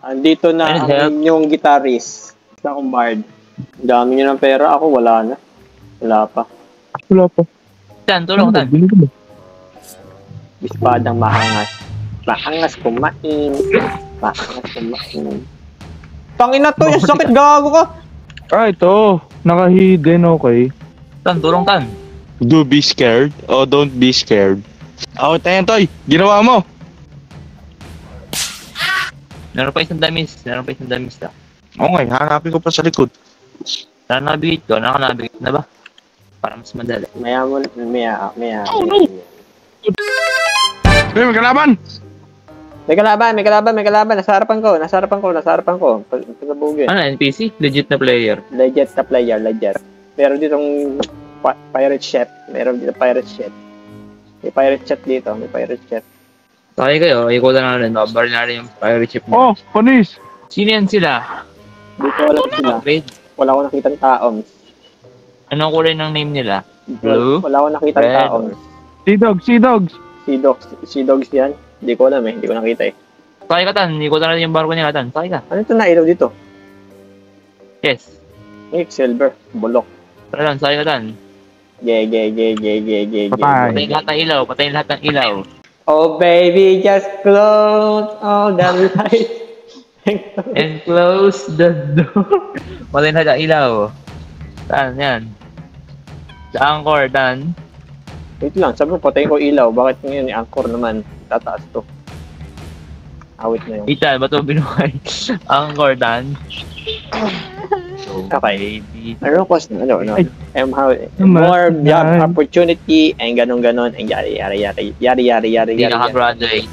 Andito na ang inyong guitarist. Isa akong bard. Ang dami nyo ng pera. Ako wala na. Wala pa. Wala pa. Tan, tulong, Tan. Ispadang maangas. Maangas kumain. Maangas kumain. Tangina to, yung sakit, gago ka. Ito. Naka-hidden, okay. Tan, tulong, Tan. Do be scared or don't be scared. Ako tayo, Toy. Ginawa mo. Meron pa isang damis. Okay, hanapin ko pa sa likod. Naka-navigate ko. Naka-navigate na ba? Para mas madali. Maya. Oh, no. Hey, may kalaban! May kalaban. Nasa harapan ko. Pagkabugin. Ano, NPC? Legit na player. Legit. Meron ditong pirate ship. May pirate ship dito. Sakay kayo, ikaw na natin. Mabar na rin yung pirate ship mo. Oh, panis! Sino yan sila? Dito wala sila. Upgrade. Wala akong nakitang taong. Anong kulay ng name nila? Blue? Wala akong nakitang Red. taong. Sea dogs. Yan. Hindi ko alam eh. Hindi ko nakita eh. Sakay ka, Tan. Ikaw na rin yung barko niya, Tan. Sakay ka. Ano ito na ilaw dito? Yes. Silver. Bulok. Tara, Tan. Sakay ka, Tan. Ge. Patay. Patayin lahat ng ilaw. Oh baby, just close all the lights. And close the door. Patayin lahat ng ilaw. Tan, yan. Sa anchor, Tan. Wait lang, sabi ko patayin ko ilaw. Bakit ngayon i-anchor naman? Tataas to. Awit na yun. Itan, ba't mo binuhay? Anchor, Tan. Okay. Baby. Ano cost na? Ano? More job opportunity and ganon. And yari. Hindi nakagraduate.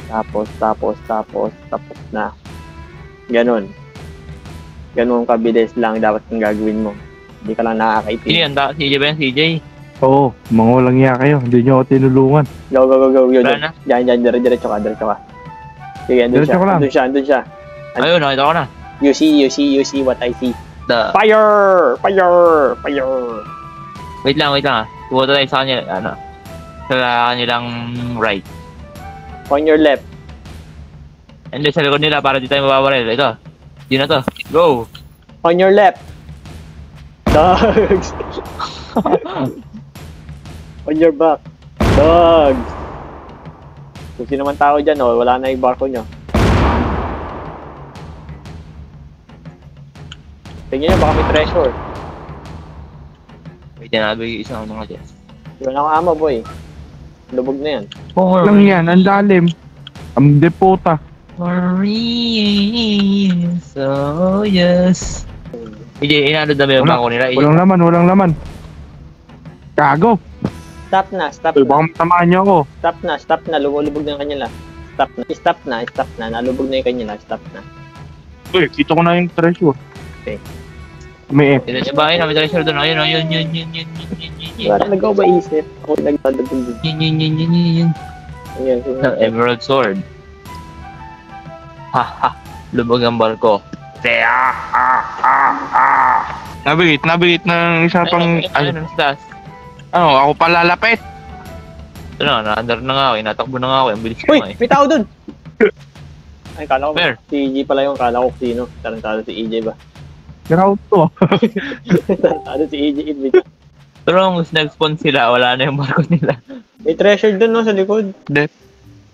Tapos na. Ganon kabilis lang dapat kang gagawin mo. Hindi ka lang Sino nakakaipin. yan? CJ ba yan? CJ? Oo, mangulang niya kayo. Hindi nyo ako tinulungan. Go. Wala na? Diyan, diretso ka. Sige, andun siya. Ayun, nakita ko na. You see what I see. The... Fire! Wait lang ah. Pumunta tayo sa kanya, sa kanilang right. On your left. Hindi, sa likod nila para di tayo mababaril. Ito. Yun na to. Go! On your left. Dogs! On your back. Dogs! Kung sino man tao dyan, wala na yung barko nyo. Tingnan nyo, baka may treasure. Wait, nabigay yung isang mga dyan. Wala akong ama, boy. Lubog na yan. Lang yan, ang lalim. Ang deputa. So, yes. Hindi, inano dami yung bangko nila. Walang laman. Kago. Stop na. Baka matamaan niyo ako. Stop na. Lumulubog na yung kanya lang. Stop na. Nalubog na yung kanya lang. Stop na. Uy, kita ko na yung treasure. Okay. May F. Ito sa bahay, may treasure doon. Ayun. Parang nag-o ba isip? Ako nagdadagdag. Yun. Emerald sword. Ha. Lubog ang barko. Navigate ng isa pang... Ayun, ang stas. Ako palalapit. Ito na, na-under na nga ako. Inatakbo na nga ako. Ang bilis ko Uy! nga eh. May tao dun! Ay, kala ko Where? si EJ pala yung kala ko sino. Tarantado si EJ ba? Ground to. Tarantado si EJ. Pero nung nag-spawn sila, wala na yung barko nila. May treasure dun sa likod. Death.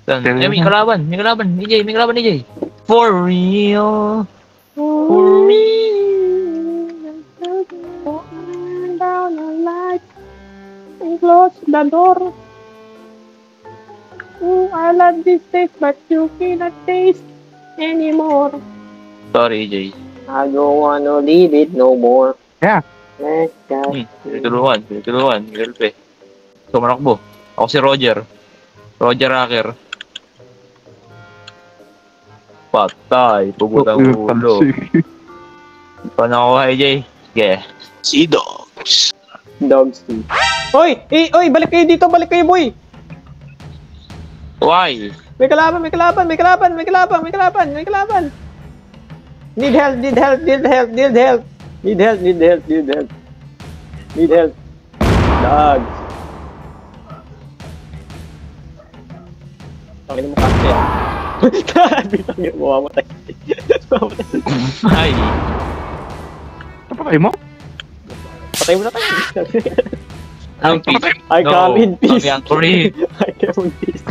May kalaban. EJ, may kalaban EJ. For real. Down the light and close the door. I love this taste, but you cannot taste anymore. Sorry EJ. I don't wanna leave it no more. Yeah. Let's go. Pinitulungan. Help eh. So, manakbo. Ako si Roger. Roger Hacker. Patay. Pugutang ulo. Paano ako EJ? Sige. Sea dogs. Dogs too. Oy! Balik kayo dito! Balik kayo, boy! Why? May kalaban! Need help! Dogs! Pakinin mo kasi. Bitang yun, mamamatay. Ay. Napakay mo? Patay mo na tayo. Ang peace. I come in peace. Kami ang Korean. I come in peace.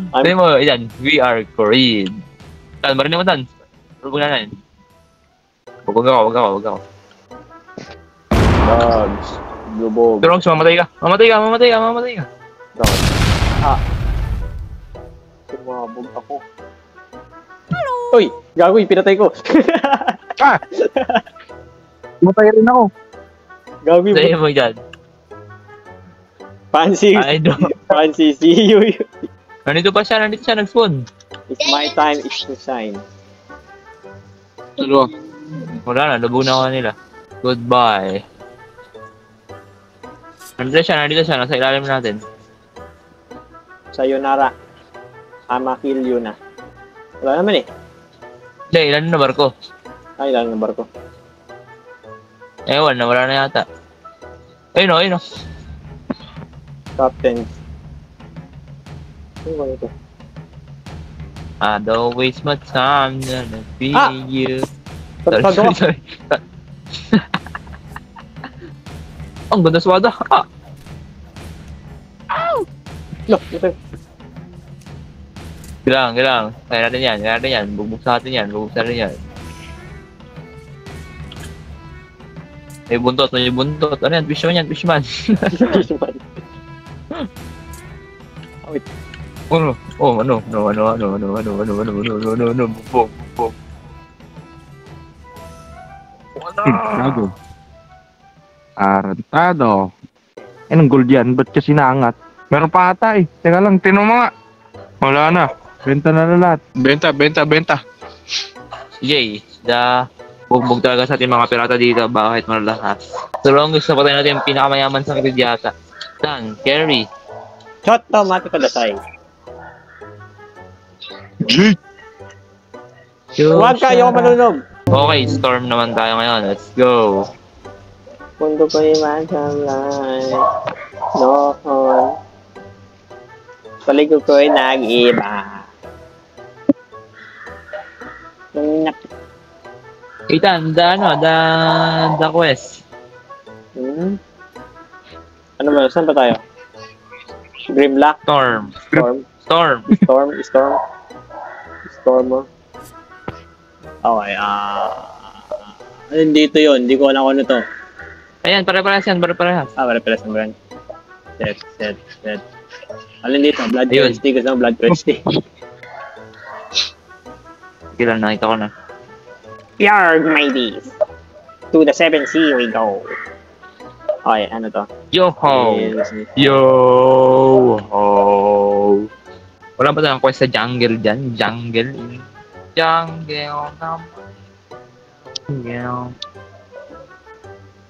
Sabi mo, yan, we are Korean. Tan, marinig mo tan. Rubog na yan. Huwag ako. Dogs. Lubog. Pero mamatay ka. Mamatay ka. Dogs. Tumabog ako. Uy! Gago, pinatay ko. Matay rin ako. Gago, Sabi mo dyan. Fancy. I know. Fancy, see you. Nandito siya, nag-spawn. It's my time, it's to shine. Dalawa. Wala na, lubog na ako nila. Goodbye. Nandito siya, nasa ilalim natin. Sayonara. I'ma kill you na. Wala naman eh. Hindi, ilan na barko? Ay, lang ng barko. Ewan, nawala na yata. Ayun o. Captain. Ano ba ito? I don't waste my time gonna be you. Sorry. Sorry. Ang ganda swada. Look, ito. Kailangan. Kaya natin yan. Bugbog sa atin yan. May buntot. Ano yan? Fishman. Ano? Bugbog. Gago. Arantado. Anong gold yan? Ba't kasi naangat? Meron pa ata eh. Teka lang, tinan mo nga. Wala na. Benta na lahat. Benta. Jay, bugbog talaga sa ating mga pirata dito. Bakit malalakas? So long gusto patay natin yung pinakamayaman sa kapit yata. Dan, carry. Shot automatic ko dasay. Huwag kayo manunog. Okay, storm naman tayo ngayon. Let's go. Mundo ko'y masamlay. Noon. Paligod ko'y nag-iba. Itan, the quest. Ano ba? Saan ba tayo? Grimlock? Storm mo? Okay, dito yun. Hindi ko alam kung ano to. Ayan, pare-parehas yan. Pare-parehas ang brand. Set. Alin dito? Blood Ayun. Cresty. Gusto mo Blood Cresty. Kailan nakita ko na. Yarg, mateys. To the 7th sea we go. Okay, ano to? Yo-ho! Wala ba tayong quest sa jungle dyan? Jungle naman.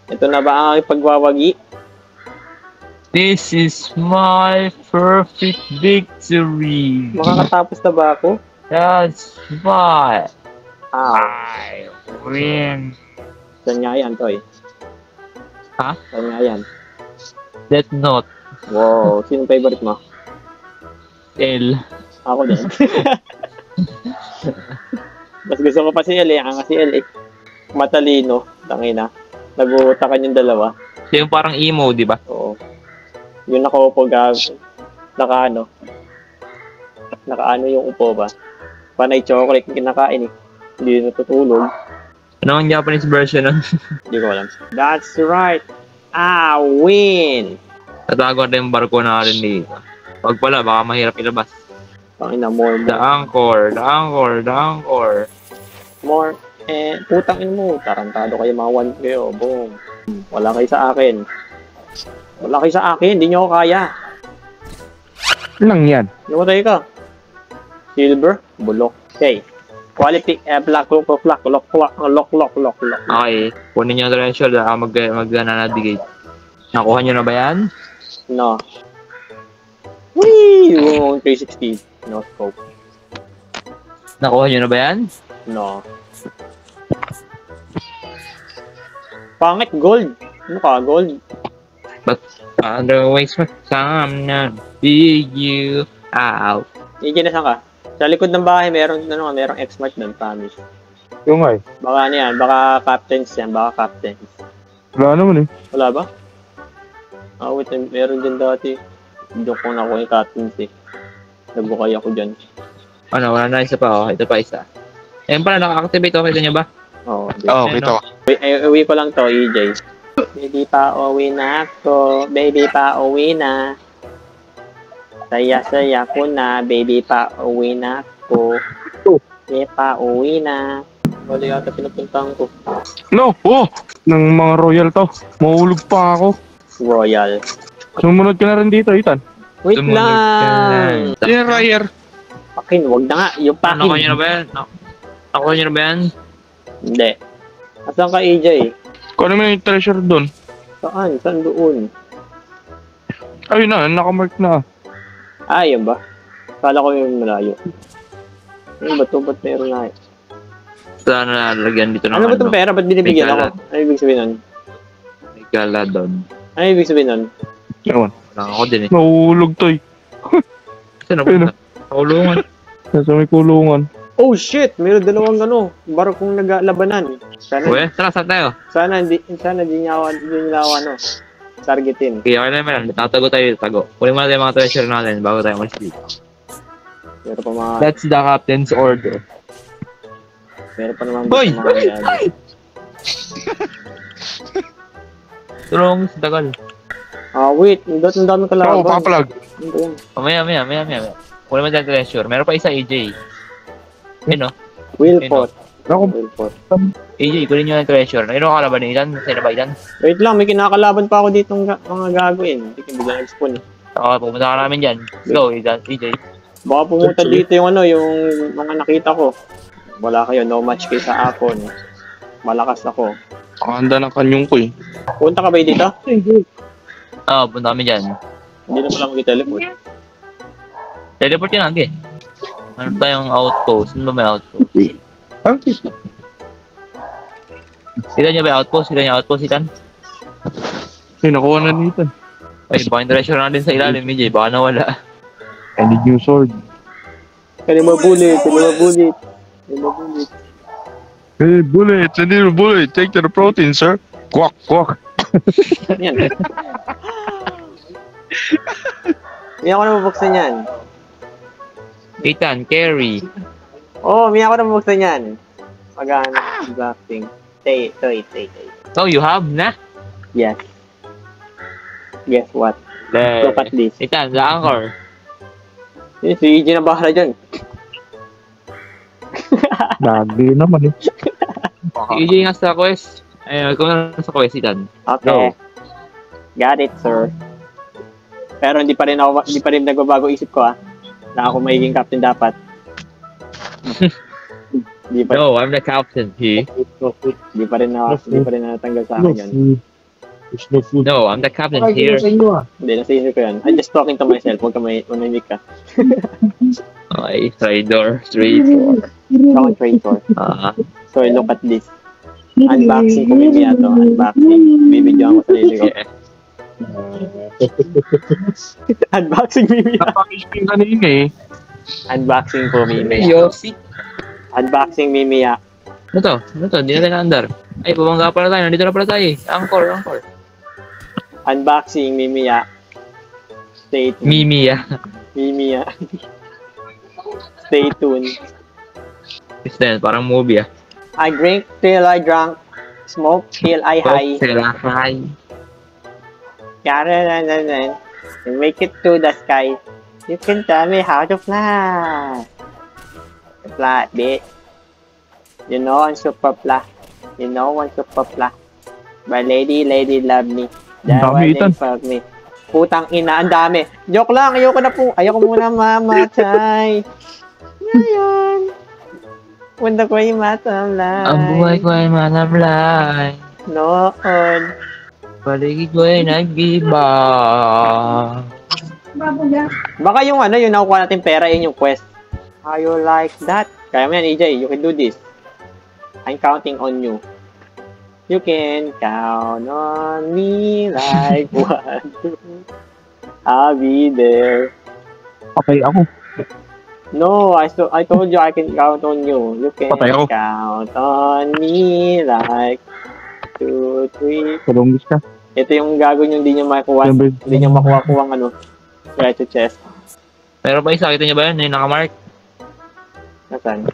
Ito na ba ang aking pagwawagi? This is my perfect victory. Makakatapos na ba ako? That's why Ah, I win. saan nga yan, Toy? Ha? Saan nga yan? Death Note. Wow, sino favorite mo? L. Ako din. Mas gusto ko pa si L eh. Ang si L eh. Matalino. Tangina. Nag-uutakan yung dalawa. Siya yung parang emo, di ba? Oo. Yung nakaupo nakaano yung upo ba? Panay chocolate yung kinakain eh. Hindi natutulog. Ano ang Japanese version nun? Hindi ko alam. That's right. I win! Tatago natin yung barko natin dito. Wag pala, baka mahirap ilabas. Tangina, more. The anchor. More. Putang in mo. Tarantado kayo, mga one kayo. Boom. Wala kayo sa akin. Hindi nyo ako kaya. Lang yan. Namatay ka. Silver. Bulok. Okay. Quality. Black. Lock. Okay, kunin nyo yung treasure. Mag-navigate. Nakuha nyo na ba yan? No. Whee! Yung 360. No scope. Nakuha nyo na ba yan? No. Pangit, gold. Ano ka, gold? But otherwise, I'm not big you out. Iginasan ka? Sa likod ng bahay, merong X-Mart doon, promise. Yung nga eh. Baka ano yan, baka captains yan, baka captains. Wala naman eh. Wala ba? Ah, wait, meron dyan dati. Doon ko nakuha yung captains eh. Nabukay ako dyan. Ano, wala na isa pa, oh. Ito pa isa. Ayan pala, naka-activate, okay kita nyo ba? Oo. Oo, kita ko. Uwi ko lang to, EJ. Baby pa, uwi na ako. Baby pa, uwi na. Saya-saya ko na. Baby pa, uwi na ako. Baby pa, uwi na. Wala yata pinupuntahan ko. No! Oh! Ng mga royal to. Mahulog pa ako. Royal. Sumunod ka na rin dito, Ethan. Wait Sumunod lang! ka. Yeah, Ryer. Pakin, wag na nga. Yung pakin. Nakuha nyo na ba yan? Nakuha nyo na ba yan? Hindi. Asan ka, EJ? Kung ano mo yung treasure doon? Saan? Saan doon? Ayun na, nakamark na. Ah, yan ba? Kala ko yung malayo. Ano ba ito? Ba't meron na? Sana nalagyan dito ng Ano ba itong pera? Ba't binibigyan May ako? Ano ibig sabihin nun? May gala doon. Ano ibig sabihin nun? Ewan. Wala ako din eh. Mahulog to eh. Saan ako na? Kulungan. Nasa may kulungan. Oh shit! Meron dalawang barokong naglabanan. Uwe, tara, saan tayo? Sana di niya ako targetin. Kaya okay naman yan. Tatago tayo dito, tago. Kunin mo natin yung mga treasure natin bago tayo malis dito. Meron pa mga... That's the captain's order. Meron pa naman Hoy! mga yan. Tulong, sa tagal. Ah, wait. Ang dami kalaban. Oo, papalag. Ano ba yan? Maya. Kunin mo dyan treasure. Meron pa isa, AJ. Ayun o. Wilpot. Ako, Wilpot. AJ, kunin nyo yung treasure. Ayun o, kalaban ni Ilan. Sa'yo na ba Ilan? Wait lang, may kinakalaban pa ako dito mga gagawin. Hindi ko bigyan nag-spawn. Okay, pumunta ka namin dyan. Let's go, AJ. Baka pumunta dito yung yung mga nakita ko. Wala kayo, no match kayo sa Apon. Malakas ako. pakahanda ng kanyong ko eh. Punta ka ba dito? Oo, punta kami dyan. Hindi na pala mag-teleport. Teleport yun lagi. Ano tayong outpost? Ano ba may outpost? Ilan niya ba outpost? Ilan? Ay, nakuha na dito. Ay, baka yung treasure natin sa ilalim, AJ. Baka nawala. I need new sword. Kaya mo bullet. Hey, bullet! I need a bullet! Take to the protein, sir! Quack, quack! Yan. Hindi ako na mabuksan yan. Ethan, carry. Oo, hindi ako na mabuksan yan. Magana, drafting. Stay. So, you have na? Yes. Guess what? Look at this. Ethan, the anchor. Si EJ na bahala dyan. Lagi naman eh. EJ nga sa quest. Ay, kung na sa quest, Ethan. Okay. Got it, sir. Pero hindi pa rin nagbabago isip ko na ako magiging captain dapat. Hindi pa No, I'm the captain, he. Hindi pa rin natanggal sa akin yan. There's no food. No, I'm the captain here. Hindi, nasa isip ko yan. I'm just talking to myself. Huwag ka manimik ka. Okay, traitor. 3, 4. Ako traitor. So, look at this. Unboxing ko mimia to. Unboxing. Bibidyoan ko sarili ko. Yeah. Unboxing mimia. Napakishping kanina eh. Unboxing ko mimia. Yossi. Unboxing mimia. Ano to? Hindi natin na-under. Ay, bumangga pala tayo. Nandito na pala tayo. Anchor. Unboxing mimia. Stay tuned. Mimia. Stay tuned. It's then, parang movie ah. I drink till I drunk. Smoke till I high. Sila high. And make it to the sky. You can tell me how to fly. Fly, bitch. You know I'm super fly. My lady love me. Ang dami, Ethan. Fuck me. Putang ina, ang dami. Joke lang, ayoko muna mamatay. Ngayon. Wanda ko ay matamlay. Ang buhay ko ay manablay. Noon. Paligid ko ay nag-iba. Baka yung nakukuha natin pera, yun yung quest. How you like that? Kaya mo yan, EJ. You can do this. I'm counting on you. You can count on me like 1, 2. I'll be there. Okay, ako. No, I told you I can count on you. You can Patay ako. count on me like 2, 3. Kalunggis ka. Ito yung gagawin yung hindi nyo makuha. Siyempre. Hindi nyo makuha-kuha ang ano. Treasure chest. Meron pa isa, kita niyo ba yun? Yung nakamark? Nasaan?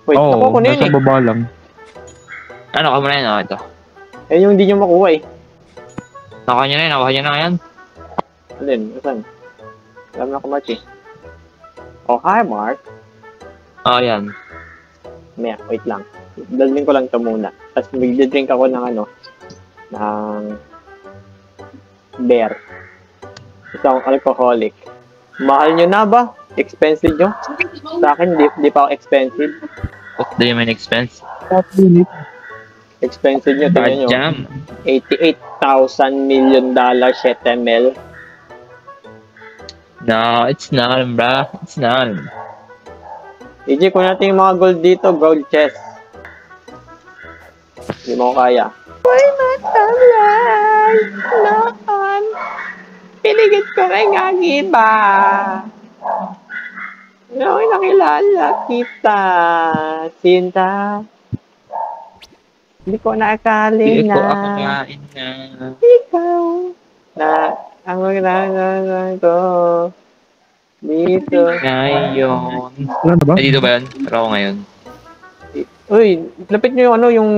Wait, Oo, nakuha ko na yun nasa eh. baba lang. Ano, nakuha mo na yun? Oh, ito. Eh yung hindi nyo makuha eh. Nakuha niyo na yun, nakuha niyo na yan. Alin? Nasaan? Alam na ko Mark eh. Oh, hi Mark. Oh, yan. Maya, wait lang. Dalhin ko lang ito muna. Tapos magdidrink ako ng ano, ng beer. Isang alcoholic. Mahal nyo na ba? Expensive nyo? Sa akin, di pa ako expensive. What do you mean expense? Expensive nyo, tingnan Bad nyo. jam. $88,000 million HTML. No, it's not, bro. It's not. EJ, kung natin yung mga gold dito, gold chest. Hindi mo ko kaya. Why not alive? Noon. Pinigit ko rin ang iba. Noong nakilala kita, Sinta. Hindi ko naakali Hindi ko na akalain na. ikaw na ang maglalagay ko dito. Ngayon. Wala na ba? Ay, dito ba yun? Pero ako ngayon. Uy, lapit nyo yung ano, yung...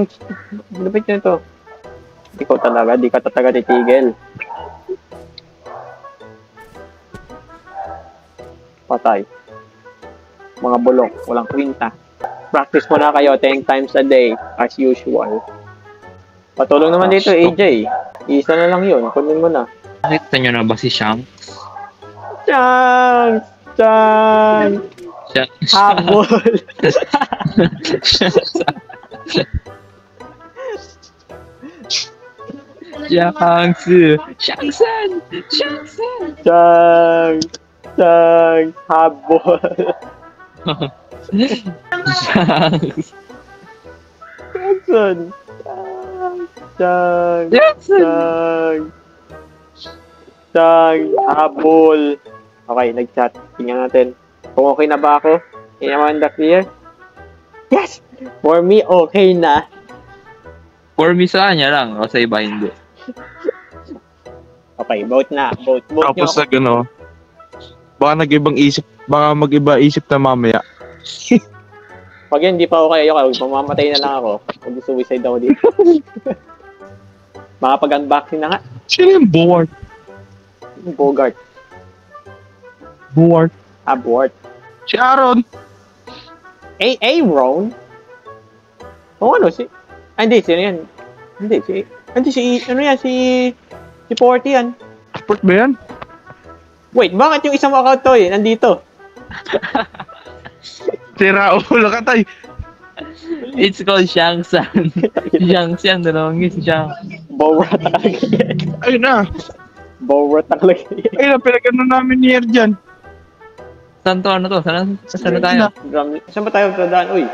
Lapit nyo ito. Ikaw talaga, di ka talaga titigil. Patay. Mga bulok, walang kwinta. Practice mo na kayo 10 times a day, as usual. Patulong naman dito, AJ. Isa na lang yun, kunin mo na. Nakita nyo na ba si Shanks? Chang! Chang! Habol! Shanks! Shanksan! Shanksan! Chang! Chang! Habol! Shanks! Jackson! Chang! Chang! Jackson! Chang! Chang! Habol! Okay, nag-chat. Tingnan natin. Kung okay na ba ako? In Amanda clear? Yes! For me, okay na. For me sa kanya lang, o sa iba hindi. Okay, vote na. Vote nyo Tapos ako. nag ano, baka nag-ibang isip, baka mag-iba isip na mamaya. Pag yan, hindi pa ako kayo, mamamatay na lang ako. Mag-suicide ako dito. Makapag-unboxing na nga. Sino yung Bowart? Bogart. Bowart. Abort. Si Aaron. Aaron? O ano, si... Ah, hindi, sino yan? Hindi, ano yan, si Porty yan. Sport ba yan? Wait, bakit yung isang account to eh, nandito? Si Raul Katay. It's called Shanksan. Shanks yan, dalawang is Shanks. Bowrat talaga yan. Ayun na. Bowrat talaga yan. Ayun na, pinagano namin ni Erjan. Saan to? Ano to? Saan na tayo? Saan ba tayo dadaan? Uy,